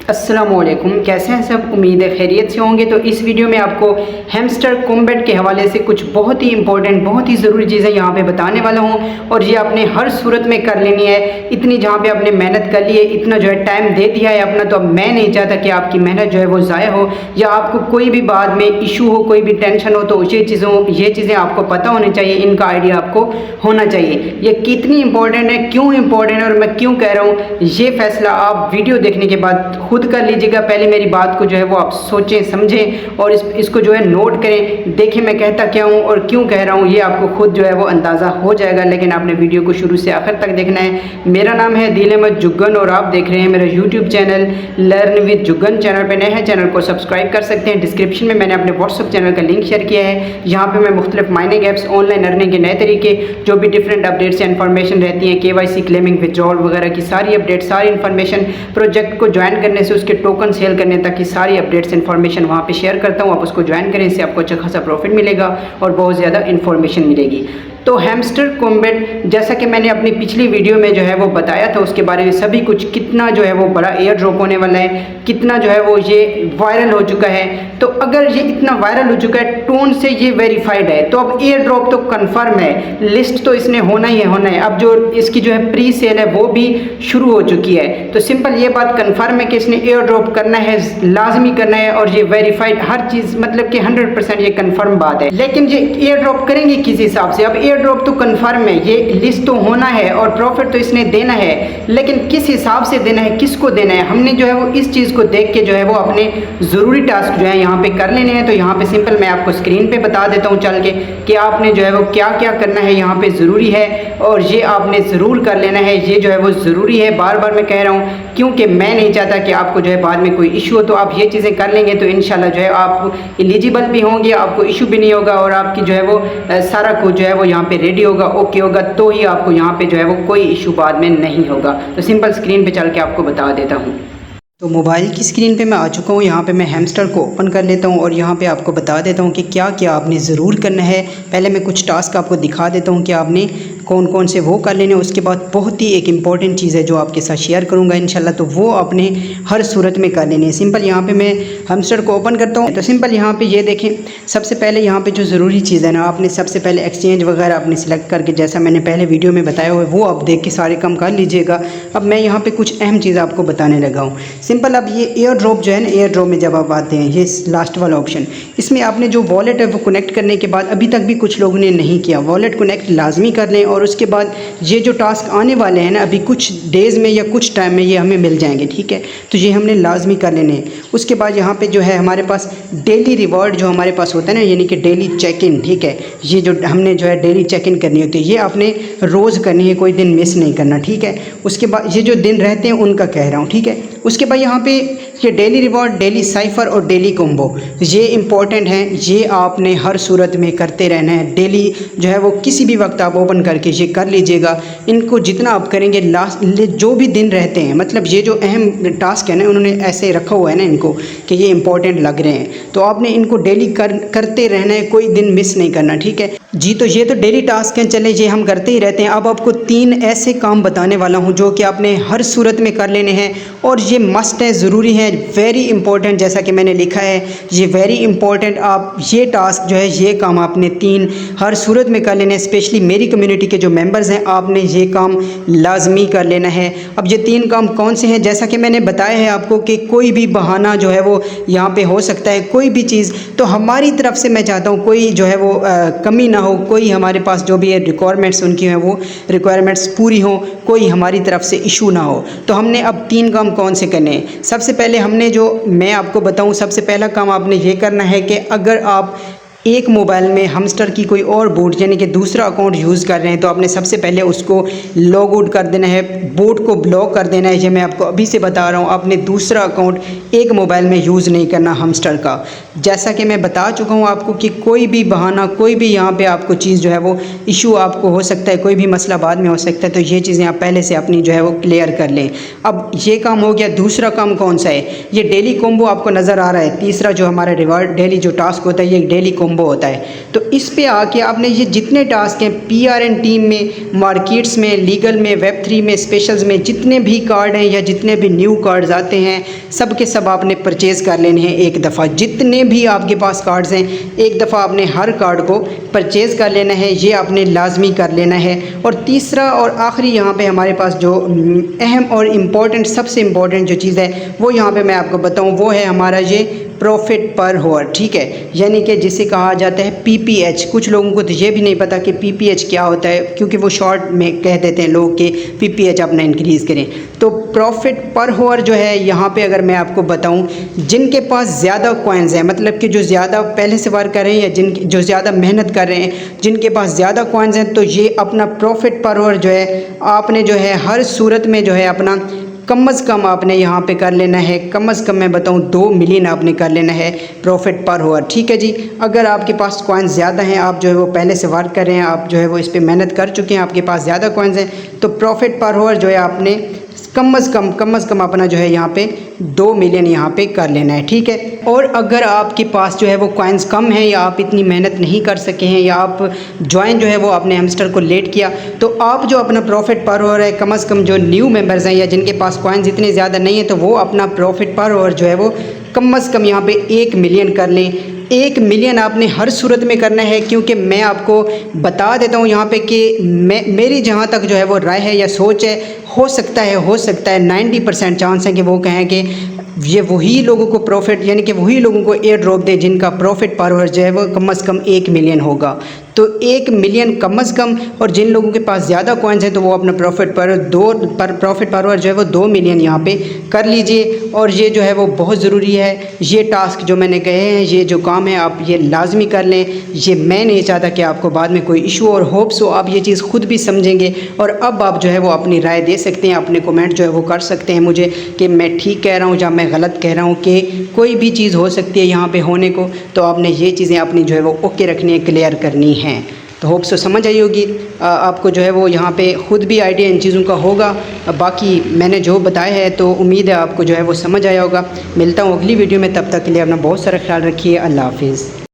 अस्सलामुअलैकुम, कैसे हैं सब। उम्मीद है खैरियत से होंगे। तो इस वीडियो में आपको हैमस्टर कॉम्बैट के हवाले से कुछ बहुत ही इंपॉर्टेंट, बहुत ही ज़रूरी चीज़ें यहाँ पे बताने वाला हूँ और ये आपने हर सूरत में कर लेनी है। इतनी जहाँ पे आपने मेहनत कर ली है, इतना जो है टाइम दे दिया है अपना, तो अब मैं नहीं चाहता कि आपकी मेहनत जो है वो ज़ाया हो या आपको कोई भी बाद में इशू हो, कोई भी टेंशन हो, तो ये चीज़ें आपको पता होनी चाहिए, इनका आइडिया आपको होना चाहिए। ये कितनी इंपॉर्टेंट है, क्यों इंपॉर्टेंट है और मैं क्यों कह रहा हूँ, ये फैसला आप वीडियो देखने के बाद खुद कर लीजिएगा। पहले मेरी बात को जो है वो आप सोचें समझें और इसको जो है नोट करें, देखें मैं कहता क्या हूँ और क्यों कह रहा हूँ, ये आपको खुद जो है वो अंदाज़ा हो जाएगा। लेकिन आपने वीडियो को शुरू से आखिर तक देखना है। मेरा नाम है दिल अहमद जुग्गन और आप देख रहे हैं मेरा YouTube channel learn with Juggan. Channel पर नए हैं, चैनल को सब्सक्राइब कर सकते हैं। डिस्क्रिप्शन में मैंने अपने व्हाट्सअप चैनल का लिंक शेयर किया है। यहाँ पर मैं मुख्तलिफ माइनिंग ऐप्स, ऑनलाइन अर्निंग के नए तरीके, जो भी डिफरेंट अपडेट्स या इन्फॉर्मेशन रहती हैं, KYC क्लेमिंग, विथड्रॉल वगैरह की सारी अपडेट, सारी इन्फॉर्मेशन, प्रोजेक्ट को ज्वाइन करने से उसके टोकन सेल करने तक की सारी अपडेट्स इन्फॉर्मेशन वहाँ पे शेयर करता हूँ। आप उसको ज्वाइन करें, इससे आपको अच्छा खासा प्रॉफिट मिलेगा और बहुत ज़्यादा इन्फॉर्मेशन मिलेगी। तो हैमस्टर कॉम्बैट, जैसा कि मैंने अपनी पिछली वीडियो में जो है वो बताया था, उसके बारे में सभी कुछ, कितना जो है वो बड़ा एयर ड्रॉप होने वाला है, कितना जो है वो ये वायरल हो चुका है। तो अगर ये इतना वायरल हो चुका है, टोन से ये वेरीफाइड है, तो अब एयर ड्रॉप तो कन्फर्म है, लिस्ट तो इसने होना ही है। अब जो इसकी जो है प्री सेल है वो भी शुरू हो चुकी है। तो सिंपल ये बात कन्फर्म है कि इसने एयर ड्रॉप करना है, लाजमी करना है और ये वेरीफाइड हर चीज़, मतलब कि 100% ये कन्फर्म बात है। लेकिन ये एयर ड्रॉप करेंगे किस हिसाब से? अब एयर ड्रॉप तो कन्फर्म है, ये लिस्ट तो होना है और प्रॉफिट तो इसने देना है, लेकिन किस हिसाब से देना है, किसको देना है, हमने जो है वो इस चीज़ को देख के जो है वो अपने ज़रूरी टास्क जो है यहाँ पे कर लेने हैं। तो यहाँ पे सिंपल मैं आपको स्क्रीन पे बता देता हूँ चल के कि आपने जो है वो क्या क्या करना है, यहाँ पे ज़रूरी है और ये आपने ज़रूर कर लेना है। ये जो है वो ज़रूरी है, बार बार मैं कह रहा हूँ, क्योंकि मैं नहीं चाहता कि आपको जो है बाद में कोई इशू हो। तो आप ये चीज़ें कर लेंगे तो इंशाल्लाह जो है आप एलिजिबल भी होंगे, आपको इशू भी नहीं होगा और आपकी जो है वो सारा कुछ जो है वो यहाँ पे रेडी होगा, ओके होगा, तो ही आपको यहाँ पे जो है वो कोई इशू बाद में नहीं होगा। तो सिंपल स्क्रीन पे चल के आपको बता देता हूँ। तो मोबाइल की स्क्रीन पे मैं आ चुका हूँ। यहाँ पे मैं हैमस्टर को ओपन कर लेता हूँ और यहाँ पे आपको बता देता हूँ कि क्या क्या आपने ज़रूर करना है। पहले मैं कुछ टास्क आपको दिखा देता हूँ कि आपने कौन कौन से वो कर लेने। उसके बाद बहुत ही एक इम्पॉर्टेंट चीज़ है जो आपके साथ शेयर करूँगा इंशाल्लाह, तो वो आपने हर सूरत में कर लेनी है। सिंपल यहाँ पर मैं हैमस्टर को ओपन करता हूँ। तो सिंपल यहाँ पर ये देखें, सबसे पहले यहाँ पर जो ज़रूरी चीज़ है ना, आपने सबसे पहले एक्सचेंज वगैरह आपने सेलेक्ट करके, जैसा मैंने पहले वीडियो में बताया हुआ है, वो आप देख के सारे काम कर लीजिएगा। अब मैं यहाँ पर कुछ अहम चीज़ आपको बताने लगा हूँ। सिंपल अब ये एयर ड्रॉप जो है ना, एयर ड्रॉप में जब आप आते हैं, ये लास्ट वाला ऑप्शन, इसमें आपने जो वॉलेट है वो कनेक्ट करने के बाद, अभी तक भी कुछ लोगों ने नहीं किया, वॉलेट कनेक्ट लाजमी कर लें। और उसके बाद ये जो टास्क आने वाले हैं ना, अभी कुछ डेज़ में या कुछ टाइम में ये हमें मिल जाएंगे, ठीक है। तो ये हमने लाजमी कर लेने हैं। उसके बाद यहाँ पे जो है हमारे पास डेली रिवॉर्ड जो हमारे पास होता है ना, यानी कि डेली चेक इन, ठीक है, ये जो हमने जो है डेली चेक इन करनी होती है, ये आपने रोज़ करनी है, कोई दिन मिस नहीं करना, ठीक है। उसके बाद ये जो दिन रहते हैं उनका कह रहा हूँ, ठीक है। उसके बाद यहाँ पे ये डेली रिवॉर्ड, डेली साइफ़र और डेली कॉम्बो, ये इंपॉर्टेंट हैं, ये आपने हर सूरत में करते रहना है। डेली जो है वो किसी भी वक्त आप ओपन करके ये कर लीजिएगा। इनको जितना आप करेंगे, लास्ट जो भी दिन रहते हैं, मतलब ये जो अहम टास्क है ना, उन्होंने ऐसे रखा हुआ है ना इनको कि ये इंपॉर्टेंट लग रहे हैं, तो आपने इनको डेली करते रहना है, कोई दिन मिस नहीं करना, ठीक है जी। तो ये तो डेली टास्क हैं, चले ये हम करते ही रहते हैं। अब आपको 3 ऐसे काम बताने वाला हूँ जो कि आपने हर सूरत में कर लेने हैं और ये मस्ट है, ज़रूरी है, वेरी इंपॉर्टेंट। जैसा कि मैंने लिखा है, ये वेरी इंपॉर्टेंट। आप ये टास्क जो है, ये काम आपने 3 हर सूरत में कर लेने हैं। स्पेशली मेरी कम्युनिटी के जो मेंबर्स हैं, आपने ये काम लाजमी कर लेना है। अब ये 3 काम कौन से हैं? जैसा कि मैंने बताया है आपको कि कोई भी बहाना जो है वो यहाँ पे हो सकता है, कोई भी चीज़, तो हमारी तरफ से मैं चाहता हूँ कोई जो है वो कमी ना हो, कोई हमारे पास जो भी है रिक्वायरमेंट्स उनकी हैं वो रिक्वायरमेंट्स पूरी हों, कोई हमारी तरफ से इशू ना हो। तो हमने अब 3 काम कौन से करने हैं? सबसे पहले हमने जो मैं आपको बताऊं, सबसे पहला काम आपने ये करना है कि अगर आप एक मोबाइल में हैमस्टर की कोई और बोट यानी कि दूसरा अकाउंट यूज़ कर रहे हैं, तो आपने सबसे पहले उसको लॉग आउट कर देना है, बोट को ब्लॉक कर देना है। ये मैं आपको अभी से बता रहा हूँ, आपने दूसरा अकाउंट एक मोबाइल में यूज़ नहीं करना हैमस्टर का। जैसा कि मैं बता चुका हूँ आपको कि कोई भी बहाना, कोई भी यहाँ पे आपको चीज़ जो है वो इशू आपको हो सकता है, कोई भी मसला बाद में हो सकता है, तो ये चीज़ें आप पहले से अपनी जो है वो क्लियर कर लें। अब ये काम हो गया। दूसरा काम कौन सा है? ये डेली कॉम्बो आपको नज़र आ रहा है, तीसरा जो हमारा रिवार्ड डेली जो टास्क होता है, ये डेली कॉम्बो कोम्बो होता है। तो इस पे आके आपने ये जितने टास्क हैं PRN टीम में, मार्केट्स में, लीगल में, Web3 में, स्पेशल्स में, जितने भी कार्ड हैं या जितने भी न्यू कार्ड्स आते हैं सब के सब आपने परचेज़ कर लेने हैं एक दफ़ा। जितने भी आपके पास कार्ड्स हैं एक दफ़ा आपने हर कार्ड को परचेज़ कर लेना है, ये आपने लाजमी कर लेना है। और तीसरा और आखिरी यहाँ पे हमारे पास जो अहम और इम्पॉर्टेंट, सबसे इम्पॉर्टेंट जो चीज़ है वो यहाँ पे मैं आपको बताऊँ, वो है हमारा ये प्रॉफिट पर होवर, ठीक है, यानी कि जिसे कहा जाता है PPH। कुछ लोगों को तो ये भी नहीं पता कि PPH क्या होता है, क्योंकि वो शॉर्ट में कह देते हैं लोग कि PPH अपना इंक्रीज़ करें। तो प्रॉफिट पर होवर जो है यहाँ पे अगर मैं आपको बताऊँ, जिनके पास ज़्यादा कॉइन्स हैं, मतलब कि जो ज़्यादा पहले से वर्क कर रहे हैं या जो ज़्यादा मेहनत कर रहे हैं, जिनके पास ज़्यादा कॉइन्स हैं, तो ये अपना प्रॉफिट पर होवर जो है आपने जो है हर सूरत में जो है अपना कम अज़ कम आपने यहाँ पे कर लेना है, कम अज़ कम मैं बताऊँ 2 मिलियन आपने कर लेना है प्रॉफिट पर होवर, ठीक है जी। अगर आपके पास कॉइन्स ज़्यादा हैं, आप जो है वो पहले से वर्क कर रहे हैं, आप जो है वो इस पर मेहनत कर चुके हैं, आपके पास ज़्यादा कॉइन्स हैं, तो प्रॉफिट पर होवर जो है आपने कम अज़ कम अपना जो है यहाँ पे 2 मिलियन यहाँ पे कर लेना है, ठीक है। और अगर आपके पास जो है वो कॉइन्स कम है या आप इतनी मेहनत नहीं कर सके हैं या आप ज्वाइन जो है वो अपने हैमस्टर को लेट किया, तो आप जो अपना प्रॉफिट पर होवर है कम अज़ कम जो न्यू मेंबर्स हैं या जिनके पास कॉइन्स इतने ज़्यादा नहीं है, तो वो अपना प्रॉफिट पर होवर जो है वो कम अज़ कम यहाँ पे 1 मिलियन कर लें। 1 मिलियन आपने हर सूरत में करना है, क्योंकि मैं आपको बता देता हूँ यहाँ पे कि मेरी जहाँ तक जो है वो राय है या सोच है, हो सकता है 90% चांस है कि वो कहें कि ये वही लोगों को प्रॉफिट, यानी कि वही लोगों को एयर ड्रॉप दे जिनका प्रॉफिट पर होवर जो है वो कम अज़ कम 1 मिलियन होगा। तो 1 मिलियन कम अज़ कम, और जिन लोगों के पास ज़्यादा कॉइन्स हैं तो वो अपना प्रॉफिट पर होवर जो है वो 2 मिलियन यहाँ पे कर लीजिए। और ये जो है वो बहुत ज़रूरी है, ये टास्क जो मैंने कहे हैं, ये जो काम है आप ये लाजमी कर लें। ये मैं नहीं चाहता कि आपको बाद में कोई इशू, और होप्स हो आप ये चीज़ खुद भी समझेंगे। और अब आप जो है वो अपनी राय दे सकते हैं, अपने कमेंट जो है वो कर सकते हैं मुझे कि मैं ठीक कह रहा हूँ या मैं गलत कह रहा हूँ, कि कोई भी चीज़ हो सकती है यहाँ पे होने को। तो आपने ये चीज़ें अपनी जो है वो ओके रखनी है, क्लियर करनी है। तो होप सो समझ आई होगी आपको, जो है वो यहाँ पे ख़ुद भी आइडिया इन चीज़ों का होगा। बाकी मैंने जो बताया है तो उम्मीद है आपको जो है वो समझ आया होगा। मिलता हूँ अगली वीडियो में, तब तक के लिए अपना बहुत सारा ख्याल रखिए। अल्लाह हाफिज़।